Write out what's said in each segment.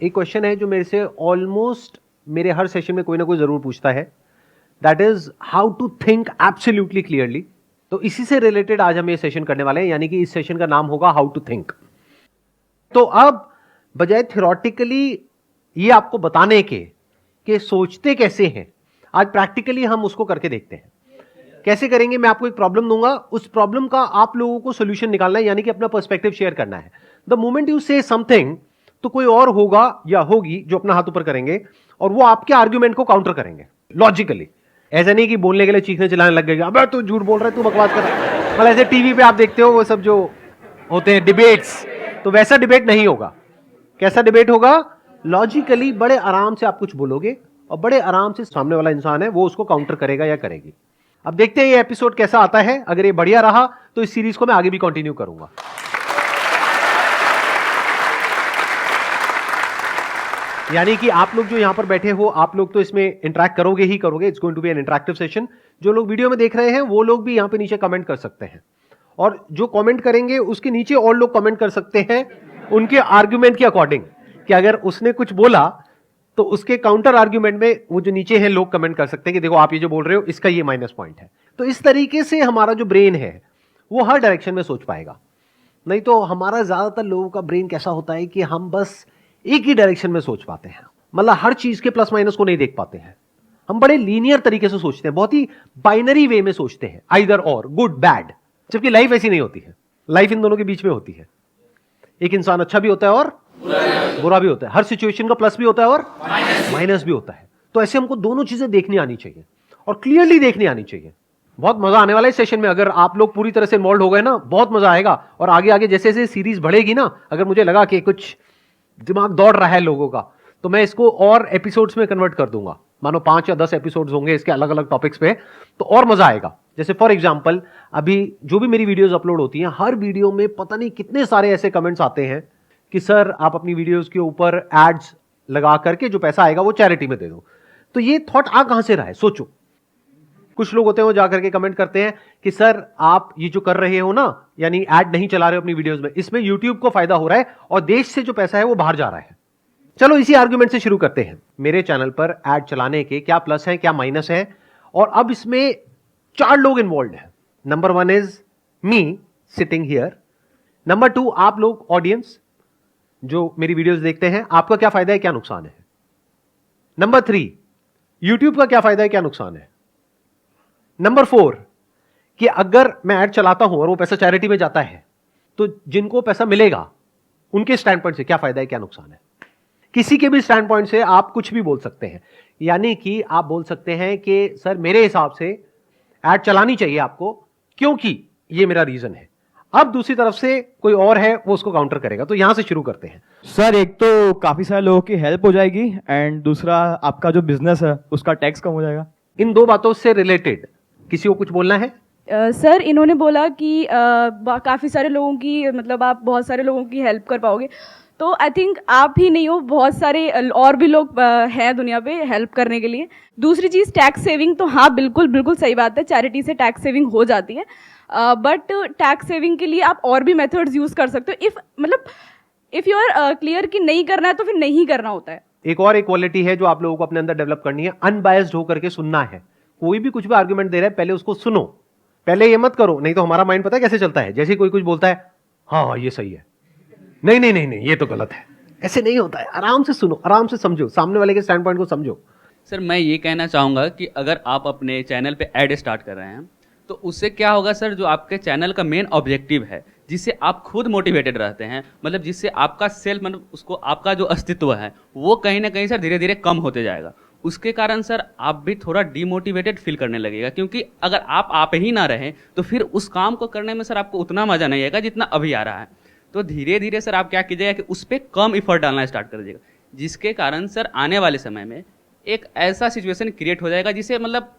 एक क्वेश्चन है जो मेरे से ऑलमोस्ट मेरे हर सेशन में कोई ना कोई जरूर पूछता है, that is how to think absolutely clearly. तो इसी से रिलेटेड आज हम ये सेशन करने वाले हैं, यानी कि इस सेशन का नाम होगा हाउ टू थिंक। तो अब बजाय थियोरेटिकली ये आपको बताने के कि सोचते कैसे हैं, आज प्रैक्टिकली हम उसको करके देखते हैं। कैसे करेंगे? मैं आपको एक प्रॉब्लम दूंगा, उस प्रॉब्लम का आप लोगों को सोल्यूशन निकालना है, यानी कि अपना पर्सपेक्टिव शेयर करना है। द मोमेंट यू से समथिंग, तो कोई और होगा या होगी जो अपना हाथ ऊपर करेंगे और वो आपके आर्ग्यूमेंट को काउंटर करेंगे लॉजिकली। ऐसा नहीं कि बोलने के लिए चीखने चिल्लाने लग गए, अबे तू झूठ बोल रहा है, तू बकवास कर रहा है। मतलब ऐसे टीवी पे आप देखते हो वो सब जो होते हैं डिबेट्स, तो वैसा डिबेट नहीं होगा। कैसा डिबेट होगा? लॉजिकली बड़े आराम से आप कुछ बोलोगे और बड़े आराम से सामने वाला इंसान है वो उसको काउंटर करेगा या करेगी। अब देखते हैं ये एपिसोड कैसा आता है। अगर ये बढ़िया रहा तो इस सीरीज को मैं आगे भी कंटिन्यू करूंगा। यानी कि आप लोग जो यहां पर बैठे हो, आप लोग तो इसमें इंटरेक्ट करोगे ही करोगे। It's going to be an interactive session. जो लोग वीडियो में देख रहे हैं वो लोग भी यहां पे नीचे कमेंट कर सकते हैं, और जो कमेंट करेंगे उसके नीचे और लोग कमेंट कर सकते हैं उनके आर्ग्यूमेंट के अकॉर्डिंग, कि अगर उसने कुछ बोला तो उसके काउंटर आर्ग्यूमेंट में वो जो नीचे हैं लोग कमेंट कर सकते हैं कि देखो आप ये जो बोल रहे हो इसका ये माइनस पॉइंट है। तो इस तरीके से हमारा जो ब्रेन है वो हर डायरेक्शन में सोच पाएगा। नहीं तो हमारा ज्यादातर लोगों का ब्रेन कैसा होता है कि हम बस एक ही डायरेक्शन में सोच पाते हैं, मतलब हर चीज के प्लस माइनस को नहीं देख पाते हैं। हम बड़े लीनियर तरीके से सोचते हैं, बहुत ही बाइनरी वे में सोचते हैं, आइदर और, गुड बैड। जबकि लाइफ ऐसी नहीं होती है, लाइफ इन दोनों के बीच में होती है। एक इंसान अच्छा भी होता है और बुरा भी होता है, हर सिचुएशन का प्लस भी होता है और माइनस भी होता है। तो ऐसे हमको दोनों चीजें देखनी आनी चाहिए और क्लियरली देखनी आनी चाहिए। बहुत मजा आने वाला है इस सेशन में। अगर आप लोग पूरी तरह से इन्वॉल्व हो गए ना, बहुत मजा आएगा। और आगे आगे जैसे जैसे सीरीज बढ़ेगी ना, अगर मुझे लगा कि कुछ दिमाग दौड़ रहा है लोगों का, तो मैं इसको और एपिसोड्स में कन्वर्ट कर दूंगा। मानो 5 या 10 एपिसोड्स होंगे इसके अलग अलग टॉपिक्स पे, तो और मजा आएगा। जैसे फॉर एग्जांपल अभी जो भी मेरी वीडियोस अपलोड होती हैं, हर वीडियो में पता नहीं कितने सारे ऐसे कमेंट्स आते हैं कि सर आप अपनी वीडियोस के ऊपर एड्स लगा करके जो पैसा आएगा वो चैरिटी में दे दो। तो ये थॉट आ कहां से रहा है? सोचो। कुछ लोग होते हैं वो जाकर के कमेंट करते हैं कि सर आप ये जो कर रहे हो ना, यानी ऐड नहीं चला रहे हो अपनी वीडियोस में, इसमें यूट्यूब को फायदा हो रहा है और देश से जो पैसा है वो बाहर जा रहा है। चलो इसी आर्गुमेंट से शुरू करते हैं। मेरे चैनल पर ऐड चलाने के क्या प्लस है क्या माइनस है, और अब इसमें 4 लोग इन्वॉल्व हैं। Number 1 is me sitting here. Number 2 आप लोग ऑडियंस जो मेरी वीडियोस देखते हैं, आपका क्या फायदा है क्या नुकसान है। नंबर 3 यूट्यूब का क्या फायदा है क्या नुकसान है। नंबर 4 कि अगर मैं ऐड चलाता हूं और वो पैसा चैरिटी में जाता है तो जिनको पैसा मिलेगा उनके स्टैंड पॉइंट से क्या फायदा है क्या नुकसान है। किसी के भी स्टैंड पॉइंट से आप कुछ भी बोल सकते हैं। यानी कि आप बोल सकते हैं कि सर मेरे हिसाब से ऐड चलानी चाहिए आपको क्योंकि ये मेरा रीजन है। अब दूसरी तरफ से कोई और है वो उसको काउंटर करेगा। तो यहां से शुरू करते हैं। सर एक तो काफी सारे लोगों की हेल्प हो जाएगी, एंड दूसरा आपका जो बिजनेस है उसका टैक्स कम हो जाएगा। इन 2 बातों से रिलेटेड किसी को कुछ बोलना है? सर इन्होंने बोला कि काफ़ी सारे लोगों की, मतलब आप बहुत सारे लोगों की हेल्प कर पाओगे। तो आई थिंक आप ही नहीं हो, बहुत सारे और भी लोग हैं दुनिया पे हेल्प करने के लिए। दूसरी चीज़ टैक्स सेविंग, तो हाँ बिल्कुल बिल्कुल सही बात है, चैरिटी से टैक्स सेविंग हो जाती है। बट टैक्स सेविंग के लिए आप और भी मेथड्स यूज़ कर सकते हो। इफ़ यू आर क्लियर कि नहीं करना है तो फिर नहीं करना होता है। एक और एक क्वालिटी है जो आप लोगों को अपने अंदर डेवलप करनी है, अनबायस्ड होकर के सुनना है। कोई भी कुछ भी आर्गुमेंट दे रहा है पहले उसको सुनो, पहले ये मत करो। नहीं तो हमारा माइंड पता है कैसे चलता है, जैसे कोई कुछ बोलता है हाँ ये सही है, नहीं नहीं नहीं नहीं ये तो गलत है। ऐसे नहीं होता है। आराम से सुनो, आराम से समझो, सामने वाले के स्टैंड पॉइंट को समझो। सर मैं ये कहना चाहूँगा कि अगर आप अपने चैनल पे ऐड स्टार्ट कर रहे हैं तो उससे क्या होगा सर, जो आपके चैनल का मेन ऑब्जेक्टिव है, जिससे आप खुद मोटिवेटेड रहते हैं, मतलब जिससे आपका सेल्फ, मतलब उसको आपका जो अस्तित्व है वो कहीं ना कहीं सर धीरे धीरे कम होते जाएगा। उसके कारण सर आप भी थोड़ा डीमोटिवेटेड फील करने लगेगा, क्योंकि अगर आप ही ना रहें तो फिर उस काम को करने में सर आपको उतना मज़ा नहीं आएगा जितना अभी आ रहा है। तो धीरे धीरे सर आप क्या कीजिएगा कि उस पर कम इफर्ट डालना स्टार्ट कर दीजिएगा, जिसके कारण सर आने वाले समय में एक ऐसा सिचुएशन क्रिएट हो जाएगा जिसे, मतलब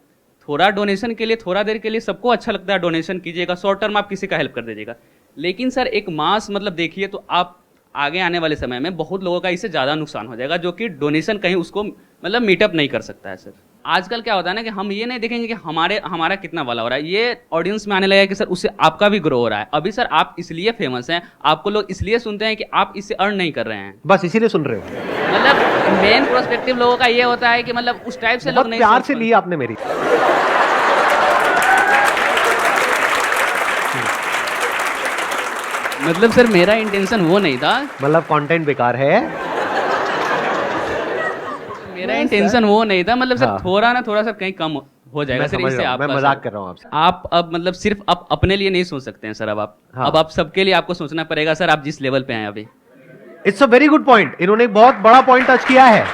थोड़ा डोनेशन के लिए, थोड़ा देर के लिए सबको अच्छा लगता है, डोनेशन कीजिएगा, शॉर्ट टर्म आप किसी का हेल्प कर दीजिएगा। लेकिन सर एक मास मतलब देखिए तो आप आगे आने वाले समय में बहुत लोगों का इससे ज़्यादा नुकसान हो जाएगा, जो कि डोनेशन कहीं उसको मतलब मीटअप नहीं कर सकता है सर। आजकल क्या होता है ना कि हम ये नहीं देखेंगे कि हमारा कितना वाला हो रहा है, ये ऑडियंस में आने लगा कि सर उससे आपका भी ग्रो हो रहा है। अभी सर आप इसलिए फेमस हैं, आपको लोग इसलिए सुनते हैं कि आप इससे अर्न नहीं कर रहे हैं, बस इसीलिए सुन रहे हो। मतलब मेन प्रोस्पेक्टिव लोगों का ये होता है कि मतलब उस टाइप से लोग बहुत नहीं प्यार सोच से पाते। ली आपने मेरी। मतलब सर मेरा इंटेंशन वो नहीं था, मतलब कंटेंट बेकार है। मेरा इंटेंशन वो नहीं था, मतलब सर हाँ। थोड़ा सा कहीं कम हो जाएगा मैं सर, समझ इससे रहा हूं, मैं आपका मजाक सर। कर रहा हूं आपसे। आप अब मतलब सिर्फ आप अपने लिए नहीं सोच सकते हैं सर, अब आप हाँ। अब आप सबके लिए आपको सोचना पड़ेगा सर, आप जिस लेवल पे हैं अभी। It's a very good point. इन्होंने एक बहुत बड़ा पॉइंट टच किया है।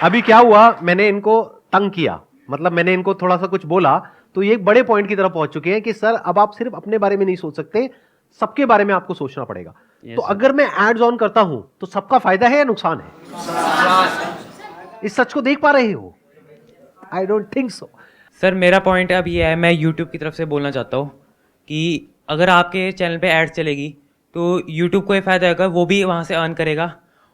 अभी क्या हुआ, मैंने इनको तंग किया, मतलब मैंने इनको थोड़ा सा कुछ बोला, तो ये एक बड़े पॉइंट की तरफ पहुंच चुके हैं कि सर अब आप सिर्फ अपने बारे में नहीं सोच सकते, सबके बारे में आपको सोचना पड़ेगा। Yes, तो sir. अगर मैं एड्स ऑन करता हूं तो सबका फायदा है या नुकसान है? इस सच को देख पा रहे हो? I don't think so. Sir मेरा पॉइंट अब ये है, मैं यूट्यूब की तरफ से बोलना चाहता हूँ कि अगर आपके चैनल पे एड्स चलेगी तो यूट्यूब को ये फ़ायदा होगा, वो भी वहाँ से अर्न करेगा।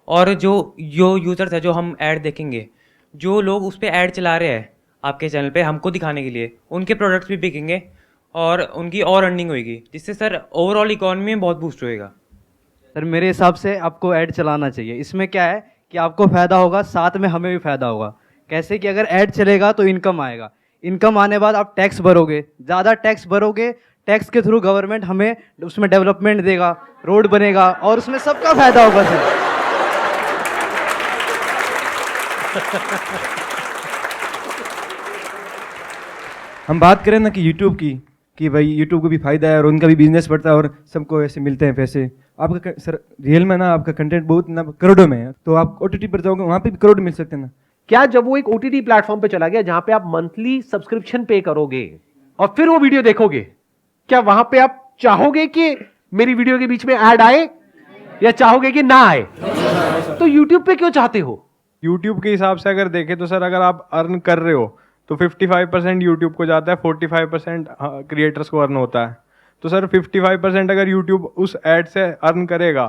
और जो यूज़र्स है, जो हम ऐड देखेंगे, जो लोग उस पर ऐड चला रहे हैं आपके चैनल पे हमको दिखाने के लिए, उनके प्रोडक्ट्स भी बिकेंगे और उनकी और अर्निंग होगी, जिससे सर ओवरऑल इकॉनमी में बहुत बूस्ट होएगा। सर मेरे हिसाब से आपको ऐड चलाना चाहिए। इसमें क्या है कि आपको फ़ायदा होगा, साथ में हमें भी फ़ायदा होगा। कैसे कि अगर ऐड चलेगा तो इनकम आएगा, इनकम आने बाद आप टैक्स भरोगे, ज़्यादा टैक्स भरोगे, टैक्स के थ्रू गवर्नमेंट हमें उसमें डेवलपमेंट देगा, रोड बनेगा और उसमें सबका फ़ायदा होगा सर। हम बात करें ना कि यूट्यूब की, कि भाई यूट्यूब को भी फायदा है और उनका भी बिजनेस बढ़ता है और सबको ऐसे मिलते हैं पैसे। आपका सर रियल में ना आपका कंटेंट बहुत ना करोड़ों में है, तो आप ओटीटी पर जाओगे वहाँ पे भी करोड़ मिल सकते हैं ना। क्या जब वो एक ओटीटी प्लेटफॉर्म पे चला गया जहां पे आप मंथली सब्सक्रिप्शन पे करोगे और फिर वो वीडियो देखोगे, क्या वहां पे आप चाहोगे कि मेरी वीडियो के बीच में ऐड आए या चाहोगे कि ना आए? तो यूट्यूब पे क्यों चाहते हो? यूट्यूब के हिसाब से अगर देखें तो सर, अगर आप अर्न कर रहे हो तो 55% यूट्यूब को जाता है, 45% क्रिएटर्स को अर्न होता है। तो सर 55% अगर यूट्यूब उस एड से अर्न करेगा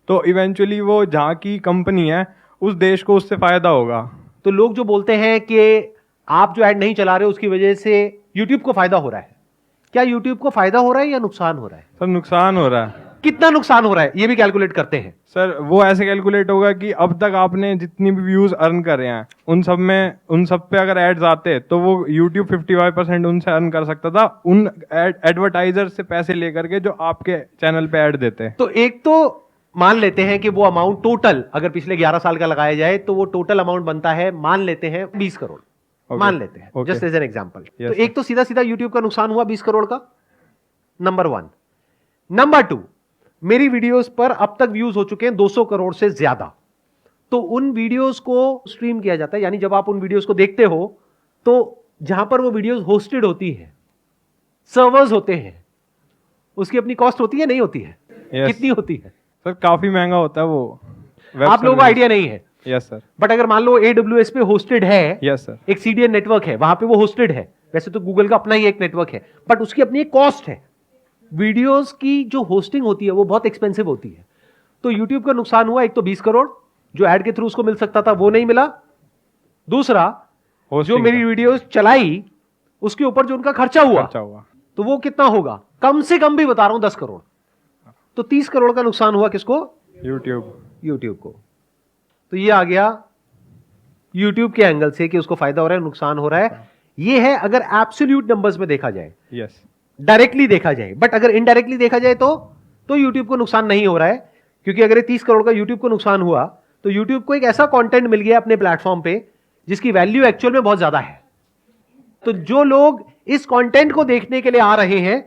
तो इवेंचुअली वो जहाँ की कंपनी है उस देश को उससे फायदा होगा। तो लोग जो बोलते हैं कि आप जो ऐड नहीं चला रहे हो उसकी वजह से यूट्यूब को फायदा हो रहा है, क्या यूट्यूब को फायदा हो रहा है या नुकसान हो रहा है? सर नुकसान हो रहा है। कितना नुकसान हो रहा है ये भी कैलकुलेट करते हैं। सर वो ऐसे कैलकुलेट होगा कि अब तक आपने जितनी भी व्यूज अर्न करे हैं उन सब पे अगर एड्स आते तो वो YouTube 55% उनसे अर्न कर सकता था, उन एडवर्टाइजर से पैसे लेकर के जो आपके चैनल पे ऐड देते हैं। तो एक तो मान लेते हैं कि वो अमाउंट टोटल अगर पिछले 11 साल का लगाया जाए तो वो टोटल अमाउंट बनता है, मान लेते हैं 20 करोड़। Okay. मान लेते हैं Okay. Just as an example. Yes, तो sir. एक तो सीधा सीधा यूट्यूब का नुकसान हुआ 20 करोड़ का, नंबर 1। नंबर 2, मेरी वीडियोस पर अब तक व्यूज हो चुके हैं 200 करोड़ से ज्यादा। तो उन वीडियोस को स्ट्रीम किया जाता है, यानी जब आप उन वीडियोस को देखते हो तो जहां पर वो वीडियोस होस्टेड होती है, सर्वर्स होते हैं, उसकी अपनी कॉस्ट होती है, नहीं होती है? Yes. कितनी होती है? सर काफी महंगा होता है वो। आप लोगों को आइडिया नहीं है, यस सर। बट अगर मान लो AWS पे होस्टेड है, यस सर। एक CDN नेटवर्क है, वहां पे वो होस्टेड है। वैसे तो गूगल का अपना ही एक नेटवर्क है, बट उसकी अपनी एक कॉस्ट है। वीडियोस की जो होस्टिंग होती है वो बहुत एक्सपेंसिव होती है। तो यूट्यूब का नुकसान हुआ, एक तो 20 करोड़ जो ऐड के थ्रू उसको मिल सकता था वो नहीं मिला, दूसरा जो Hosting मेरी का। वीडियोस चलाई उसके ऊपर जो उनका खर्चा हुआ तो वो कितना होगा? कम से कम भी बता रहा हूं 10 करोड़। तो 30 करोड़ का नुकसान हुआ किसको? यूट्यूब को। तो ये आ गया यूट्यूब के एंगल से कि उसको फायदा हो रहा है, नुकसान हो रहा है। ये है अगर एब्सोल्यूट नंबर्स में देखा जाए, यस। डायरेक्टली देखा जाए। बट अगर इनडायरेक्टली देखा जाए तो यूट्यूब को नुकसान नहीं हो रहा है, क्योंकि अगर ये 30 करोड़ का यूट्यूब को नुकसान हुआ तो यूट्यूब को एक ऐसा कंटेंट मिल गया अपने प्लेटफॉर्म पे जिसकी वैल्यू एक्चुअल में बहुत ज्यादा है। तो जो लोग इस कंटेंट को देखने के लिए आ रहे हैं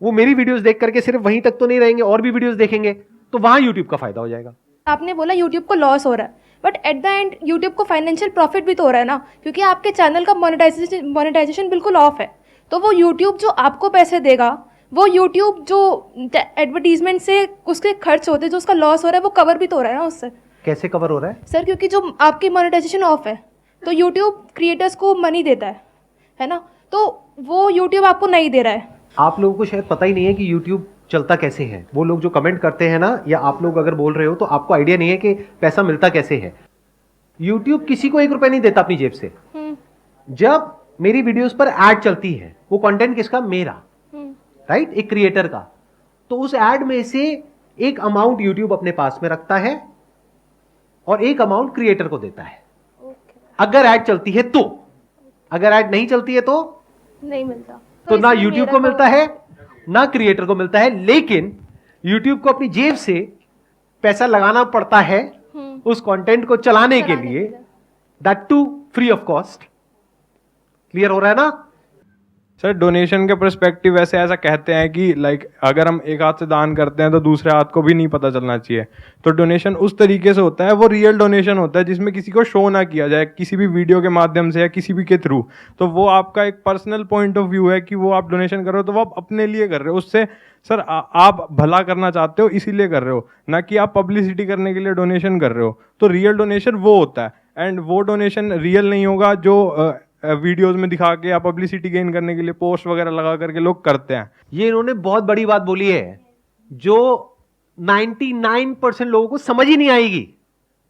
वो मेरी वीडियोस देख करके सिर्फ वहीं तक तो नहीं रहेंगे, और भी वीडियोस देखेंगे, तो वहां यूट्यूब का फायदा हो जाएगा। आपने बोला यूट्यूब को लॉस हो रहा है, but at the end YouTube को फाइनेंशियल प्रॉफिट भी तो हो रहा है ना, क्योंकि आपके चैनल का मोनेटाइजेशन बिल्कुल ऑफ है। तो वो यूट्यूब जो आपको पैसे देगा, वो यूट्यूब जो एडवर्टीजमेंट से उसके खर्च होते हैं, जो उसका लॉस हो रहा है, वो कवर भी तो हो रहा है ना उससे। कैसे कवर हो रहा है सर? क्योंकि जो आपकी मोनेटाइजेशन ऑफ है तो यूट्यूब क्रिएटर्स को मनी देता है ना, तो वो यूट्यूब आपको नहीं दे रहा है। आप लोगों को शायद पता ही नहीं है कि यूट्यूब चलता कैसे है। वो लोग जो कमेंट करते हैं ना, या आप लोग अगर बोल रहे हो तो आपको आइडिया नहीं है कि पैसा मिलता कैसे है। यूट्यूब किसी को 1 रुपए नहीं देता अपनी जेब से। जब मेरी वीडियोस पर एड चलती है, वो कंटेंट किसका? मेरा, राइट, एक क्रिएटर का। तो उस एड में से एक अमाउंट यूट्यूब अपने पास में रखता है और एक अमाउंट क्रिएटर को देता है। अगर एड चलती है तो, अगर एड नहीं चलती है तो नहीं मिलता। तो ना इसमें यूट्यूब मेरा को मिलता है ना क्रिएटर को मिलता है। लेकिन यूट्यूब को अपनी जेब से पैसा लगाना पड़ता है उस कंटेंट को चलाने के लिए, that too free of cost. Clear हो रहा है ना? सर डोनेशन के पर्सपेक्टिव वैसे ऐसा कहते हैं कि लाइक अगर हम एक हाथ से दान करते हैं तो दूसरे हाथ को भी नहीं पता चलना चाहिए। तो डोनेशन उस तरीके से होता है, वो रियल डोनेशन होता है जिसमें किसी को शो ना किया जाए किसी भी वीडियो के माध्यम से या किसी भी के थ्रू। तो वो आपका एक पर्सनल पॉइंट ऑफ व्यू है कि वो आप डोनेशन कर रहे हो तो वो आप अपने लिए कर रहे हो। उससे सर आप भला करना चाहते हो इसीलिए कर रहे हो, ना कि आप पब्लिसिटी करने के लिए डोनेशन कर रहे हो। तो रियल डोनेशन वो होता है, एंड वो डोनेशन रियल नहीं होगा जो वीडियोस में दिखा के या पब्लिसिटी गेन करने के लिए पोस्ट वगैरह लगा करके लोग करते हैं। ये इन्होंने बहुत बड़ी बात बोली है जो 99% लोगों को समझ ही नहीं आएगी।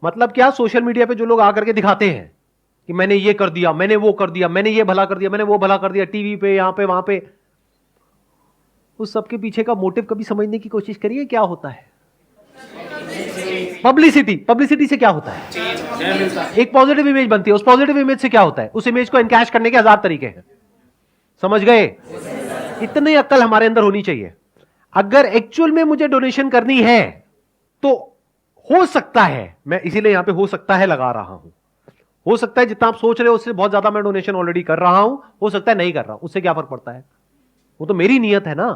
मतलब क्या? सोशल मीडिया पे जो लोग आकर के दिखाते हैं कि मैंने ये कर दिया, मैंने वो कर दिया, मैंने ये भला कर दिया, मैंने वो भला कर दिया, टीवी पे, यहां पे, वहां पे, उस सबके पीछे का मोटिव कभी समझने की कोशिश करिए क्या होता है। पब्लिसिटी, पब्लिसिटी से क्या होता है? एक पॉजिटिव इमेज बनती है, उस पॉजिटिव इमेज से क्या होता है? उस इमेज को एनकैश करने के 1000 तरीके हैं। समझ गए? इतनी अक्ल हमारे अंदर होनी चाहिए। अगर एक्चुअल में मुझे डोनेशन करनी है तो हो सकता है, मैं इसीलिए यहां पे हो सकता है लगा रहा हूं, हो सकता है जितना आप सोच रहे हो उससे बहुत ज्यादा मैं डोनेशन ऑलरेडी कर रहा हूं, हो सकता है नहीं कर रहा हूं, उससे क्या फर्क पड़ता है? वो तो मेरी नीयत है ना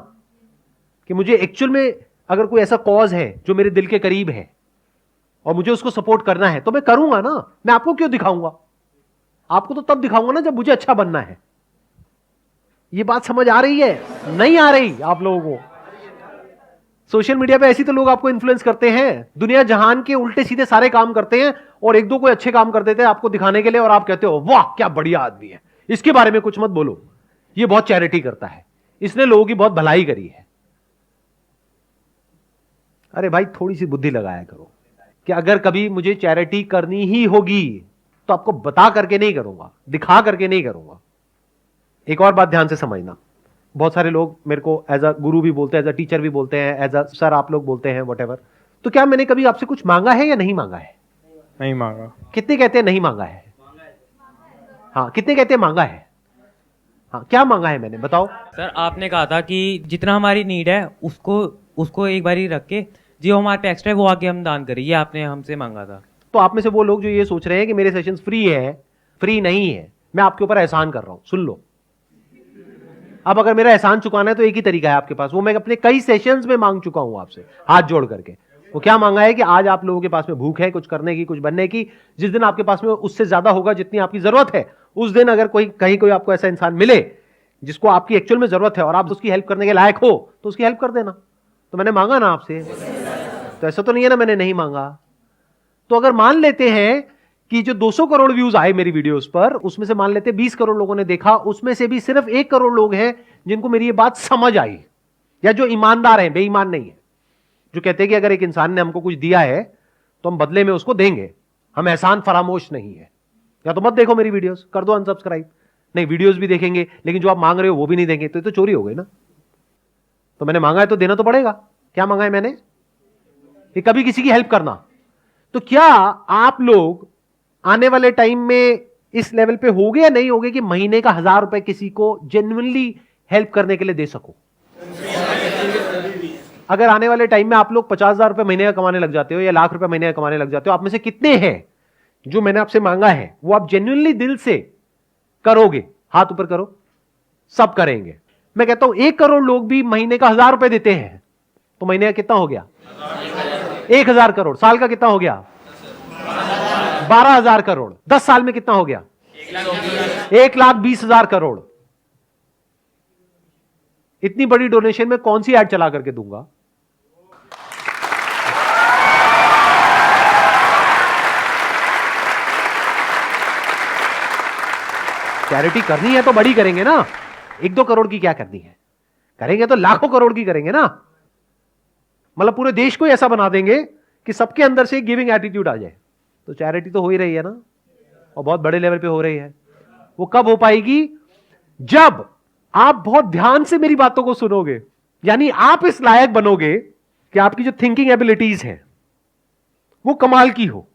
कि मुझे एक्चुअल में अगर कोई ऐसा कॉज है जो मेरे दिल के करीब है और मुझे उसको सपोर्ट करना है तो मैं करूंगा ना। मैं आपको क्यों दिखाऊंगा? आपको तो तब दिखाऊंगा ना जब मुझे अच्छा बनना है। ये बात समझ आ रही है? नहीं आ रही आप लोगों को? सोशल मीडिया पे ऐसी तो लोग आपको इन्फ्लुएंस करते हैं, दुनिया जहान के उल्टे सीधे सारे काम करते हैं और एक दो कोई अच्छे काम कर देते हैं आपको दिखाने के लिए, और आप कहते हो वाह क्या बढ़िया आदमी है, इसके बारे में कुछ मत बोलो, ये बहुत चैरिटी करता है, इसने लोगों की बहुत भलाई करी है। अरे भाई थोड़ी सी बुद्धि लगाया करो कि अगर कभी मुझे चैरिटी करनी ही होगी तो आपको बता करके नहीं करूंगा, दिखा करके नहीं करूंगा। एक और बात ध्यान से समझना, बहुत सारे लोग मेरे को एज अ गुरु भी बोलते हैं, एज अ टीचर भी बोलते हैं, एज अ सर आप लोग बोलते हैं, व्हाटएवर। तो क्या मैंने कभी आपसे कुछ मांगा है या नहीं मांगा है? नहीं मांगा। कितने कहते हैं नहीं मांगा है? हाँ, कितने कहते हैं मांगा है? हाँ, क्या मांगा है मैंने, बताओ। सर आपने कहा था कि जितना हमारी नीड है उसको एक बारी रख के जो हमारे पे एक्स्ट्रा है वो आगे हम दान करें, ये आपने हमसे मांगा था। तो आप में से वो लोग जो ये सोच रहे हैं कि मेरे सेशंस फ्री है, फ्री नहीं है, मैं आपके ऊपर एहसान कर रहा हूं, सुन लो। अब अगर मेरा एहसान चुकाना है तो एक ही तरीका है आपके पास, वो मैं अपने कई सेशंस में मांग चुका हूं आपसे हाथ जोड़ करके। वो क्या मांगा है कि आज आप लोगों के पास में भूख है कुछ करने की, कुछ बनने की, जिस दिन आपके पास में उससे ज्यादा होगा जितनी आपकी जरूरत है, उस दिन अगर कहीं कोई आपको ऐसा इंसान मिले जिसको आपकी एक्चुअल में जरूरत है और आप उसकी हेल्प करने के लायक हो तो उसकी हेल्प कर देना। तो मैंने मांगा ना आपसे, तो ऐसा तो नहीं है ना मैंने नहीं मांगा। तो अगर मान लेते हैं कि जो 200 करोड़ व्यूज आए मेरी वीडियोस पर, उसमें से मान लेते हैं 20 करोड़ लोगों ने देखा, उसमें से भी सिर्फ 1 करोड़ लोग हैं जिनको मेरी ये बात समझ आई, या जो ईमानदार हैं, बेईमान नहीं है, जो कहते हैं कि अगर एक इंसान ने हमको कुछ दिया है तो हम बदले में उसको देंगे, हम एहसान फरामोश नहीं है। या तो मत देखो मेरी वीडियोस, कर दो अनसब्सक्राइब। नहीं, वीडियोस भी देखेंगे लेकिन जो आप मांग रहे हो वो भी नहीं देंगे, तो ये तो चोरी हो गई ना। तो मैंने मांगा है तो देना तो पड़ेगा। क्या मांगा है मैंने? कि कभी किसी की हेल्प करना। तो क्या आप लोग आने वाले टाइम में इस लेवल पे होगे या नहीं होगे कि महीने का 1000 रुपए किसी को जेन्युइनली हेल्प करने के लिए दे सको? अगर आने वाले टाइम में आप लोग 50,000 रुपए महीने का कमाने लग जाते हो या लाख रुपए महीने का कमाने लग जाते हो, आप में से कितने हैं जो मैंने आपसे मांगा है वो आप जेन्युइनली दिल से करोगे? हाथ ऊपर करो। सब करेंगे। मैं कहता हूं 1 करोड़ लोग भी महीने का 1000 रुपए देते हैं तो महीने का कितना हो गया? 1000 करोड़। साल का कितना हो गया? 12,000 करोड़। 10 साल में कितना हो गया? 1,20,000 करोड़। इतनी बड़ी डोनेशन में कौन सी ऐड चला करके दूंगा? चैरिटी करनी है तो बड़ी करेंगे ना, 1-2 करोड़ की क्या करनी है? करेंगे तो लाखों करोड़ की करेंगे ना। मतलब पूरे देश को ऐसा बना देंगे कि सबके अंदर से गिविंग एटीट्यूड आ जाए। तो चैरिटी तो हो ही रही है ना, और बहुत बड़े लेवल पे हो रही है। वो कब हो पाएगी? जब आप बहुत ध्यान से मेरी बातों को सुनोगे, यानी आप इस लायक बनोगे कि आपकी जो थिंकिंग एबिलिटीज हैं वो कमाल की हो।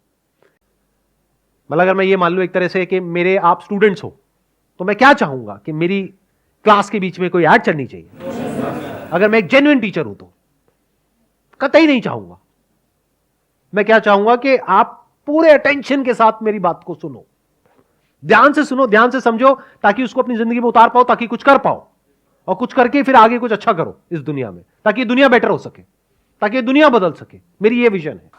मतलब अगर मैं ये मान लूं एक तरह से कि मेरे आप स्टूडेंट्स हो, तो मैं क्या चाहूंगा कि मेरी क्लास के बीच में कोई ऐड चलनी चाहिए। अगर मैं एक जेन्युइन टीचर हूं तो कतई नहीं चाहूंगा। मैं क्या चाहूंगा कि आप पूरे अटेंशन के साथ मेरी बात को सुनो, ध्यान से सुनो, ध्यान से समझो, ताकि उसको अपनी जिंदगी में उतार पाओ, ताकि कुछ कर पाओ, और कुछ करके फिर आगे कुछ अच्छा करो इस दुनिया में, ताकि दुनिया बेटर हो सके, ताकि दुनिया बदल सके। मेरी ये विजन है।